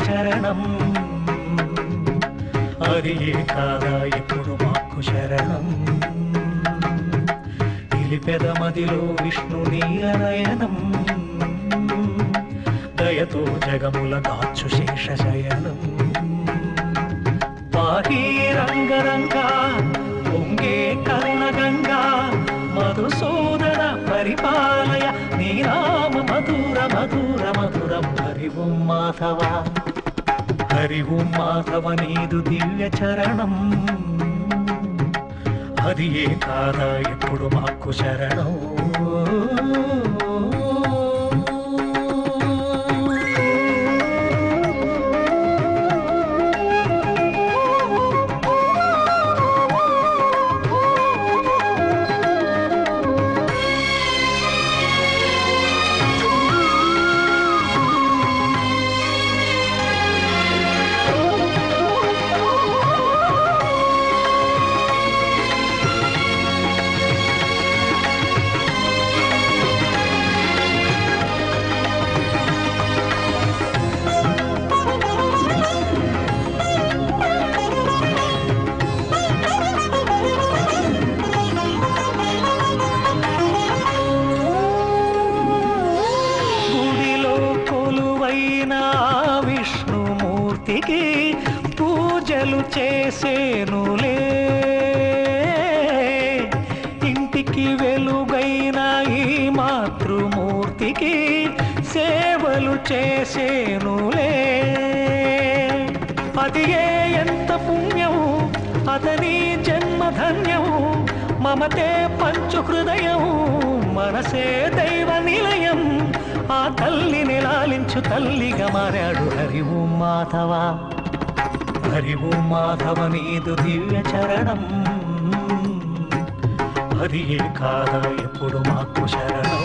చరణం అది ఏ కాదా ఎప్పుడు మాకు శరణం నిలిపెదమదిలో విష్ణుని అనయనం దయతో జగముల గాచు శేషశయనం పాహి రంగరంగా పొంగే కరుణగంగా మధుసూదన పరిపాలయ నీరామ మధుర మధుర మధురం హరి ఓం మాధవ హరి ఓం మాధవ నీదు దివ్య చరణం అది ఏ కాదా ఎప్పుడు మాకు శరణం పూజలు చేసేనులే ఇంటికి వెలుగైన ఈ మాతృమూర్తికి సేవలు చేసేనులే అది ఎంత పుణ్యం అతని జన్మధన్యం మమతే పంచు హృదయం మనసే దైవ నిలయం ఆ తల్లిని లాలించు తల్లిగా మారాడు హరి ఓం మాధవ హరి ఓం మాధవ నీదు దివ్య చరణం అది ఏ కాదా ఎప్పుడు మాకు శరణం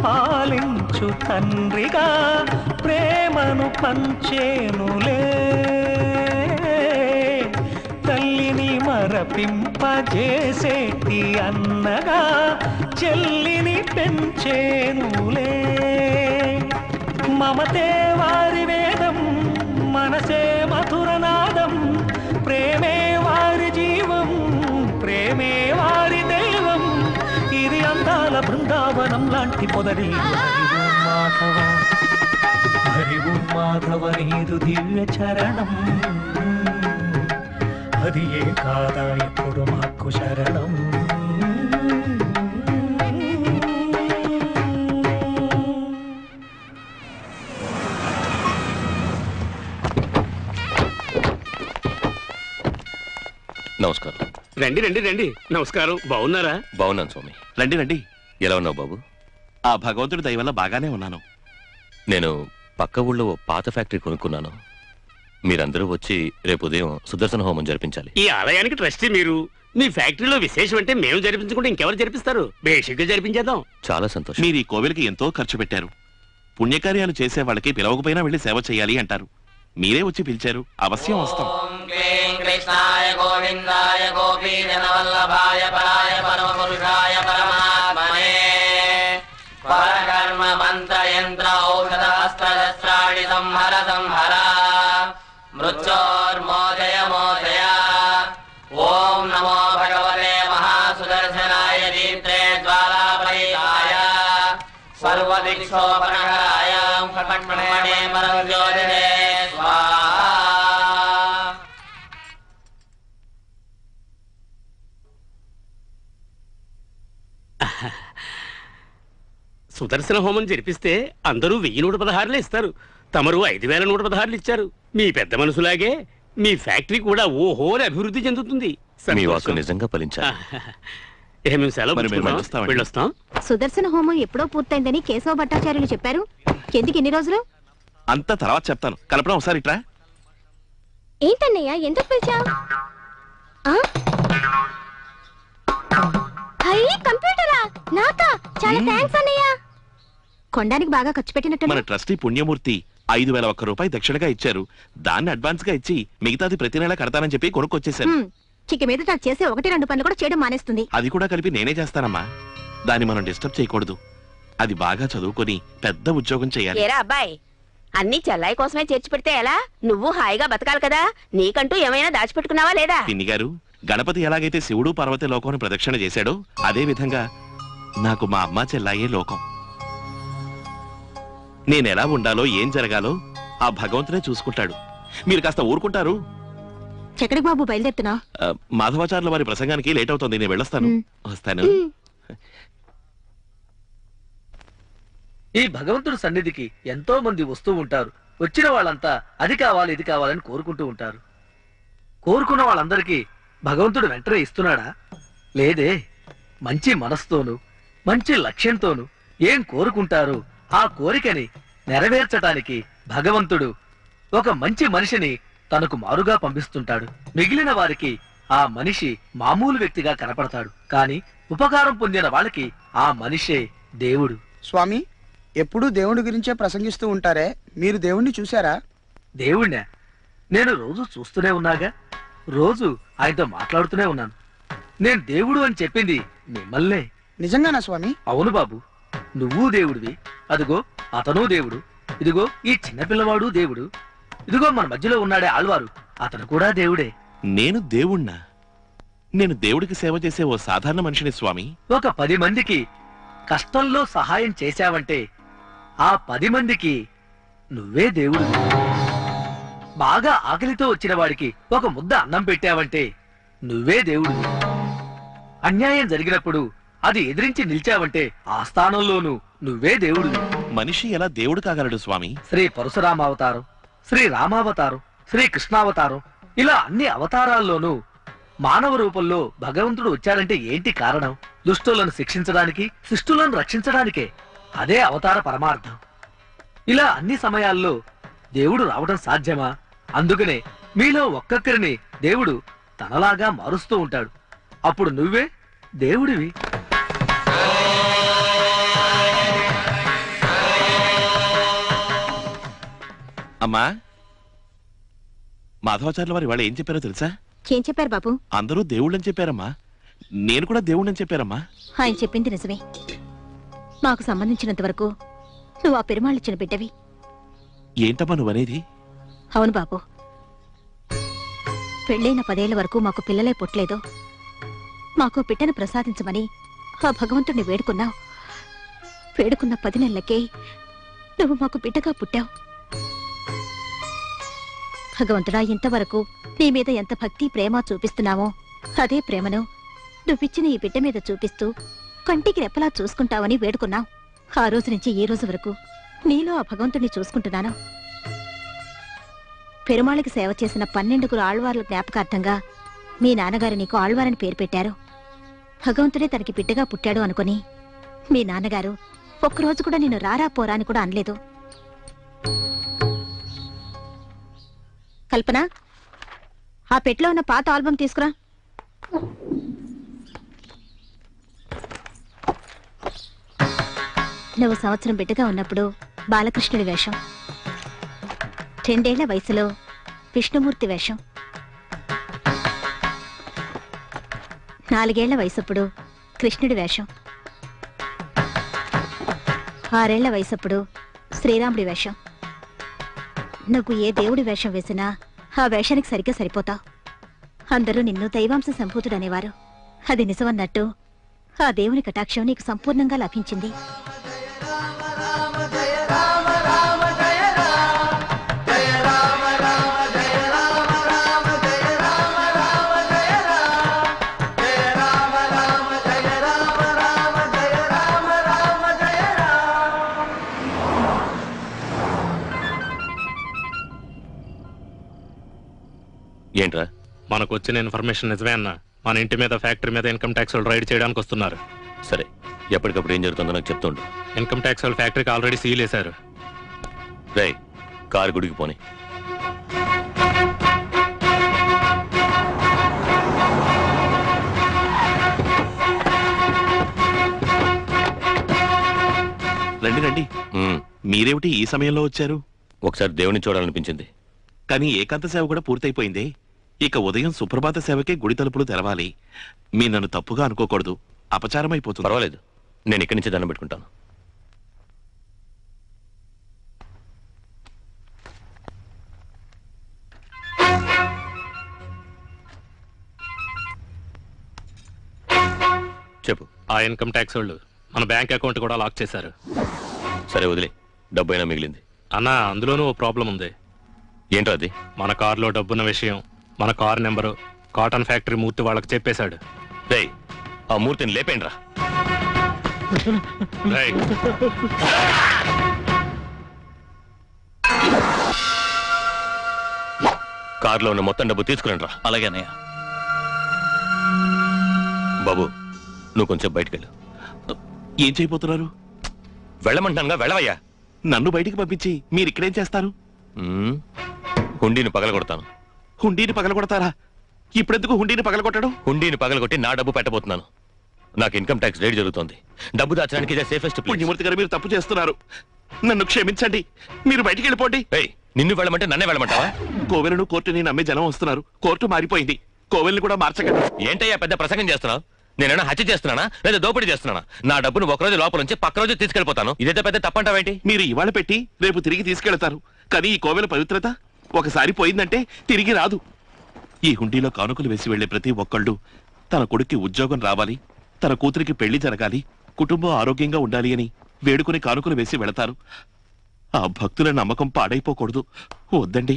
పాలించు తండ్రిగా ప్రేమను పంచేనులే తల్లిని మరపింపజేసేటి అన్నగా చెల్లిని పెంచేనులే మమతే వారి వేదం మనసే మధురనాదం ప్రేమే వారి జీవం ప్రేమే వారి దైవం ఇది అందాల బృందావనం లాంటి మొదటి మాధవ హరి ఓం మాధవ నీదు దివ్య చరణం అది ఏ కాదా ఎప్పుడు మాకు శరణం నమస్కారం. రండి రండి రండి. నమస్కారం. బాగున్నారా? బాగున్నాను స్వామి. రండి రండి. ఎలా ఉన్నావు బాబు? ఆ భగవంతుడి దయ వల్ల బాగానే ఉన్నాను. నేను పక్క ఊళ్ళో పాత ఫ్యాక్టరీ కొనుక్కున్నాను. మీరందరూ వచ్చి రేపు ఉదయం సుదర్శన హోమం జరిపించాలి. ఈ ఆలయానికి ట్రస్టీ మీరు. మీ ఫ్యాక్టరీలో విశేషం అంటే మేము జరిపించుకుంటే ఇంకెవరు జరిపిస్తారు? బేసిక్గా జరిపించేద్దాం. చాలా సంతోషం. మీరు ఈ కోవిలకి ఎంతో ఖర్చు పెట్టారు. పుణ్యకార్యాలు చేసే వాళ్ళకి పిలవకపోయినా వెళ్ళి సేవ చేయాలి అంటారు. మీరే వచ్చి పిలిచారు. అవశ్యం వస్తాం. కృష్ణాయ గోవిందాయ గోపీ జనవల్లభాయ పరాయ పరమపురుషాయ పరమాత్మనే పరకర్మ మంత్ర యంత్ర ఔషధ అస్త్రశస్త్రాణి సంహర సంహర మృత్యోర్మోదయ మోదయ. ఓం నమో భగవతే మహాసుదర్శనాయ దీప్తే జ్వాలాపరీతాయ సర్వదిక్షోపనహరాయ కటకమణే పరజ్యోతినే స్వాహా. సుదర్శన హోమం జరిపిస్తే అందరూ 1116 ఇస్తారు. తమరు 5116 ఇచ్చారు. మీ పెద్ద మనసులాగే మీ ఫ్యాక్టరీ కూడా ఓహోని అభివృద్ధి చెందుతుంది. మీ వాక్కు నిజంగా ఫలించాలి. మేము సెలవు వెళ్ళొస్తాం. సుదర్శన హోమం ఎప్పుడో పూర్తయిందని కేశవ భట్టాచార్యులు చెప్పారు. ఎందుకు ఇన్ని రోజులు? అంతా తర్వాత చెప్తాను. కల్పన ఒకసారి ఇట్రా. ఏంటన్నయ్య ఎందుకు పిలిచావు? కంప్యూటరా? నాకా? చాలా థ్యాంక్స్ అన్నయ్య. కొండానికి బాగా ఖర్చు పెట్టినట్టు. మన ట్రస్టీ పుణ్యమూర్తి 5,001 రూపాయలు దక్షిణగా ఇచ్చారు. దాన్ని అడ్వాన్స్ గా ఇచ్చి మిగతాది ప్రతి నెల కడతానని చెప్పి కొనుక్కొచ్చేసాను. చిక్క మీద నాకు చేసే 1-2 పనులు కూడా చేయడం మానేస్తుంది. అది కూడా కలిపి నేనే చేస్తానమ్మా. దాన్ని మనం డిస్టర్బ్ చేయకూడదు. అది బాగా చదువుకొని పెద్ద ఉద్యోగం చేయాలి. ఏరా అబ్బాయి, అన్ని చెల్లాయి కోసమే చేర్చి పెడితే ఎలా? నువ్వు హాయిగా బతకాలి కదా. నీకంటూ ఏమైనా దాచిపెట్టుకున్నావా లేదా? పిన్ని గారు, గణపతి ఎలాగైతే శివుడు పార్వతి లోకాన్ని ప్రదక్షిణ చేశాడో అదే విధంగా నాకు మా అమ్మ చెల్లాయే లోకం. నేనెలా ఉండాలో ఏం జరగాలో ఆ భగవంతునే చూసుకుంటాడు. మీరు కాస్త ఊరుకుంటారు? ఎక్కడికి బాబు బయలుదేరుతున్నా? మాధవాచార్యుల వారి ప్రసంగానికి లేట్ అవుతుంది, నేను వెళ్ళొస్తాను. వస్తాను. ఈ భగవంతుడి సన్నిధికి ఎంతో మంది వస్తూ ఉంటారు. వచ్చిన వాళ్ళంతా అది కావాలి ఇది కావాలని కోరుకుంటూ ఉంటారు. కోరుకున్న వాళ్ళందరికీ భగవంతుడు వెంటనే ఇస్తున్నాడా? లేదే. మంచి మనసుతోనూ మంచి లక్ష్యంతోనూ ఏం కోరుకుంటారు ఆ కోరికని నెరవేర్చటానికి భగవంతుడు ఒక మంచి మనిషిని తనకు మారుగా పంపిస్తుంటాడు. మిగిలిన వారికి ఆ మనిషి మామూలు వ్యక్తిగా కనపడతాడు. కాని ఉపకారం పొందిన వాళ్ళకి ఆ మనిషే దేవుడు. స్వామి, ఎప్పుడూ దేవుడి గురించే ప్రసంగిస్తూ ఉంటారే, మీరు దేవుణ్ణి చూశారా? దేవుణ్ణా? నేను రోజు చూస్తూనే ఉన్నాగా. రోజు ఆయనతో మాట్లాడుతూనే ఉన్నాను. నేను దేవుడు అని చెప్పింది మిమ్మల్నే. నిజంగానా స్వామి? అవును బాబు, నువ్వు దేవుడివి. అదిగో అతను దేవుడు. ఇదిగో ఈ చిన్నపిల్లవాడు దేవుడు. ఇదిగో మన మధ్యలో ఉన్నాడే ఆళ్వారు, అతను కూడా దేవుడే. నేను దేవుణ్ణా? నేను దేవుడికి సేవ చేసే ఓ సాధారణ మనిషిని స్వామి. ఒక 10 మందికి కష్టంలో సహాయం చేశావంటే ఆ 10 మందికి నువ్వే దేవుడు. బాగా ఆకలితో వచ్చిన వాడికి ఒక ముద్ద అన్నం పెట్టావంటే నువ్వే దేవుడు. అన్యాయం జరిగినప్పుడు అది ఎదిరించి నిలిచావంటే ఆ స్థానంలోనూ నువ్వే దేవుడు. మనిషి ఎలా దేవుడు కాగలడు స్వామి? శ్రీ పరశురామావతారం, శ్రీ రామావతారం, శ్రీ కృష్ణావతారం, ఇలా అన్ని అవతారాల్లోనూ మానవ రూపంలో భగవంతుడు వచ్చాడంటే ఏంటి కారణం? దుష్టులను శిక్షించడానికి, శిష్టులను రక్షించడానికే. అదే అవతార పరమార్థం. ఇలా అన్ని సమయాల్లో దేవుడు రావడం సాధ్యమా? అందుకనే మీలో ఒక్కొక్కరిని దేవుడు తనలాగా మారుస్తూ ఉంటాడు. అప్పుడు నువ్వే దేవుడివి. అమ్మా, మాధవాచార్యుల వారి వాళ్ళు ఏం చెప్పారో తెలుసా? ఏం చెప్పారు బాబు? అందరూ దేవుళ్ళని చెప్పారమ్మా. నేను కూడా దేవుళ్ళని చెప్పారమ్మా. ఆయన చెప్పింది నిజమే. మాకు సంబంధించినంత వరకు నువ్వు ఆ పెరుమాళ్ళిచ్చిన బిడ్డవి. ఏంటమ్మా నువ్వనేది? అవును బాబు, పెళ్ళైన 10 ఏళ్ల వరకు మాకు పిల్లలే పుట్టలేదు. మాకు బిడ్డను ప్రసాదించమని ఆ భగవంతుడిని వేడుకున్నావు. వేడుకున్న 10 నెలలకే నువ్వు మాకు బిడ్డగా పుట్టావు. భగవంతుడా, ఇంతవరకు నీ మీద ఎంత భక్తి ప్రేమ చూపిస్తున్నావో అదే ప్రేమను నువ్విచ్చిన ఈ బిడ్డ మీద చూపిస్తూ కంటికి రెప్పలా చూసుకుంటావని వేడుకున్నావు. ఆ రోజు నుంచి ఈ రోజు వరకు నీలో ఆ భగవంతుడిని చూసుకుంటున్నాను. పెరుమాళికి సేవ చేసిన 12 ఆళ్వార్ల జ్ఞాపకార్థంగా మీ నాన్నగారు నీకు ఆళ్వారని పేరు పెట్టారు. భగవంతుడే తనకి బిడ్డగా పుట్టాడు అనుకుని మీ నాన్నగారు ఒక్కరోజు కూడా నిన్ను రారా పోరా అని కూడా అనలేదు. కల్పన, ఆ పెట్లో ఉన్న పాత ఆల్బం తీసుకురా. నువ్వు సంవత్సరం బిడ్డగా ఉన్నప్పుడు బాలకృష్ణుడి వేషం, 2 ఏళ్ల వయసులో విష్ణుమూర్తి వేషం, 4 ఏళ్ల వయసప్పుడు కృష్ణుడి వేషం, 6 ఏళ్ల వయసప్పుడు శ్రీరాముడి వేషం. నువ్వు ఏ దేవుడి వేషం వేసినా ఆ వేషానికి సరిగ్గా సరిపోతావు. అందరూ నిన్ను దైవాంశ సంభూతుడనేవారు. అది నిజమన్నట్టు ఆ దేవుని కటాక్షం నీకు సంపూర్ణంగా లభించింది. ఏంట్రా? మనకు వచ్చిన ఇన్ఫర్మేషన్ నిజమే అన్న. మన ఇంటి మీద, ఫ్యాక్టరీ మీద ఇన్కమ్ ట్యాక్స్ వాళ్ళు రైడ్ చేయడానికి వస్తున్నారు. సరే, ఎప్పటికప్పుడు ఏం జరుగుతుందో నాకు చెప్తుండు. ఇన్కమ్ ట్యాక్స్ వాళ్ళు ఫ్యాక్టరీకి ఆల్రెడీ సీల్ వేశారు. రేయ్, కారు గుడికి పోని. రండి రండి. మీరేమిటి ఈ సమయంలో వచ్చారు? ఒకసారి దేవుని చూడాలనిపించింది. కానీ ఏకాంత సేవ కూడా పూర్తయిపోయింది. ఇక ఉదయం సుప్రభాత సేవకే గుడి తలుపులు తెరవాలి. మీ నన్ను తప్పుగా అనుకోకూడదు, అపచారం అయిపోతుంది. పర్వాలేదు, నేను ఇక్కడి నుంచి దండం పెట్టుకుంటాను. చెప్పు. ఆ ఇన్కమ్ ట్యాక్స్ వాళ్ళు మన బ్యాంక్ అకౌంట్ కూడా లాక్ చేశారు. సరే వదిలే, డబ్బు అయినా మిగిలింది. అన్నా, అందులోనూ ఓ ప్రాబ్లం ఉంది. ఏంటో అది? మన కారులో డబ్బున్న విషయం, మన కారు నెంబరు కాటన్ ఫ్యాక్టరీ మూర్తి వాళ్ళకి చెప్పేశాడు. రేయ్, ఆ మూర్తిని లేపేండి రా. కారులో ఉన్న మొత్తం డబ్బు తీసుకురండి రా. అలాగే అన్నయ్య. బాబు, నువ్వు కొంచెం బయటికి వెళ్ళు. ఏం చేయబోతున్నారు? వెళ్ళమంటానుగా, వెళ్ళవయ్యా. నన్ను బయటికి పంపించి మీరు ఇక్కడేం చేస్తారు? హుండీని పగలగొడతాను. హుండీని పగలగొడతారా? ఇప్పుడెందుకు హుండీని పగలగొట్టడం? హుండీని పగలగొట్టి నా డబ్బు పెట్టబోతున్నాను. నాకు ఇన్కమ్ ట్యాక్స్ రేట్ జరుగుతోంది. డబ్బు దాచడానికి ఇదే సేఫెస్ట్ ప్లేస్. పుణ్యమూర్తి గారు, మీరు తప్పు చేస్తున్నారు. నన్ను క్షమించండి, మీరు బయటికి వెళ్ళిపోండి. నిన్ను వెళ్ళమంటే నన్నే వెళ్ళమంటావా? కోవెలను కోర్టుని నమ్మే జనం వస్తున్నారు. కోర్టు మారిపోయింది, కోవెల్ని కూడా మార్చగలరు. ఏంటయ్యా పెద్ద ప్రసంగం చేస్తున్నావు? నేనైనా హత్య చేస్తున్నానా లేదా దోపిడీ చేస్తున్నానా? నా డబ్బును ఒకరోజు లోపల నుంచి పక్క రోజు తీసుకెళ్లిపోతాను. ఇదైతే పెద్ద తప్పంటావేంటి? మీరు ఇవాళ పెట్టి రేపు తిరిగి తీసుకెళ్తారు. కానీ ఈ కోవెల పవిత్రత ఒకసారి పోయిందంటే తిరిగి రాదు. ఈ హుండీలో కానుకలు వేసి వెళ్లే ప్రతి ఒక్కళ్ళు తన కొడుక్కి ఉద్యోగం రావాలి, తన కూతురికి పెళ్లి జరగాలి, కుటుంబం ఆరోగ్యంగా ఉండాలి అని వేడుకుని కానుకలు వేసి వెళతారు. ఆ భక్తుల నమ్మకం పాడైపోకూడదు. వద్దండి,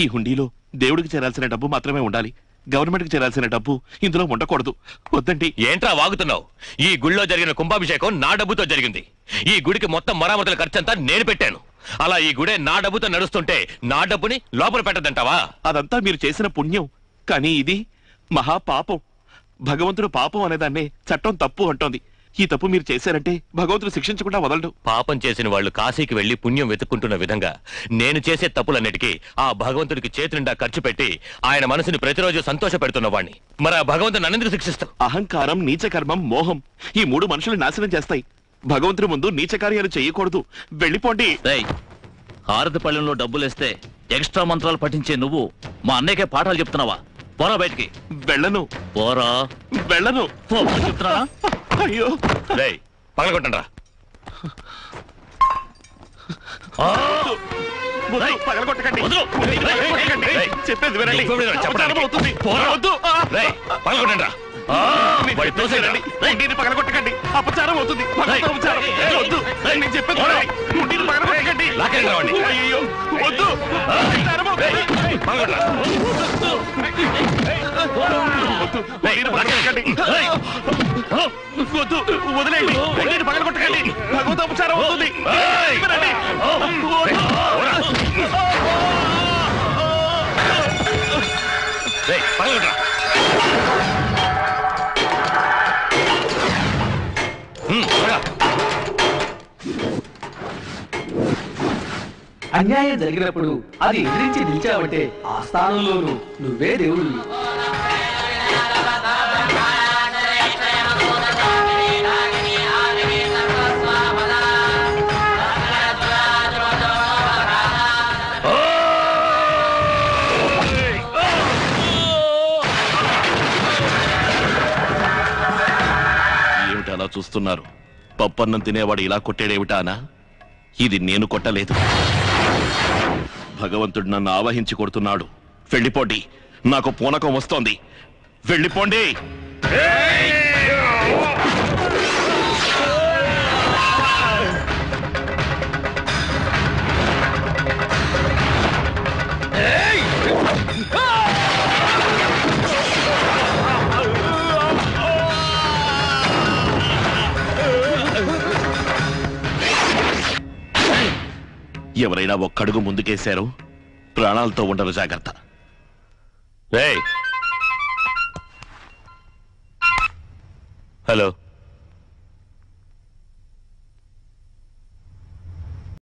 ఈ హుండీలో దేవుడికి చేరాల్సిన డబ్బు మాత్రమే ఉండాలి. గవర్నమెంట్ కి చేరాల్సిన డబ్బు ఇందులో ఉండకూడదు. వద్దండి. ఏంట్రా వాగుతున్నావు? ఈ గుడిలో జరిగిన కుంభాభిషేకం నా డబ్బుతో జరిగింది. ఈ గుడికి మొత్తం మరామతుల ఖర్చంతా నేను పెట్టాను. అలా ఈ గుడే నా డబ్బుతో నడుస్తుంటే నా డబ్బుని లోపల పెట్టదంటావా? అదంతా మీరు చేసిన పుణ్యం. కానీ ఇది మహాపాపం. భగవంతుడు పాపం అనేదాన్నే చట్టం తప్పు అంటోంది. ఈ తప్పు మీరు చేశారంటే భగవంతుడు శిక్షించకుండా వదలడు. పాపం చేసిన వాళ్ళు కాశీకి వెళ్లి పుణ్యం వెతుక్కుంటున్న విధంగా నేను చేసే తప్పులన్నిటికీ ఆ భగవంతుడికి చేతి నిండా ఖర్చు పెట్టి ఆయన మనసుని ప్రతిరోజు సంతోష పెడుతున్న వాణ్ణి మరి ఆ భగవంతుడు నన్నెందుకు శిక్షిస్తావు? అహంకారం, నీచకర్మం, మోహం ఈ మూడు మనుషులు నాశనం చేస్తాయి. భగవంతుడి ముందు నీచ కార్యాలు చేయకూడదు. వెళ్ళిపోండి. హారతి పళ్ళెంలో డబ్బులేస్తే ఎక్స్ట్రా మంత్రాలు పఠించే నువ్వు మా అన్నయ్యకే పాఠాలు చెప్తున్నావా? పోరా బయటికి. వెళ్ళను. పోరా. వెళ్ళను. చెప్తున్నానా? అయ్యో, పగలగొట్టండి రా. పగలగొట్టకండి. చెప్పేది వినండి. పగలగొట్టండి రా. పగలగొట్టకండి, అపచారం అవుతుంది. వద్దు, నేను చెప్పేది పగలగొట్టకండి. అయ్యో వద్దు, వద్దు, వదిలేండి. పగలగొట్టకండి, భగవత్ అపచారం అవుతుంది. అన్యాయం జరిగినప్పుడు అది ఎదిరించి నిలిచావంటే ఆ స్థానంలోనూ నువ్వే దేవుడు. ఏమిటి అలా చూస్తున్నారు? పప్పన్నం తినేవాడు ఇలా కొట్టాడేమిటానా? ఇది నేను కొట్టలేదు, భగవంతుడు నన్ను ఆవహించి కొడుతున్నాడు. వెళ్ళిపోండి, నాకు పూనకం వస్తోంది. వెళ్ళిపోండి. ఎవరైనా ఒక్కడుగు ముందుకేశారు, ప్రాణాలతో ఉండరు. జాగ్రత్త. హలో.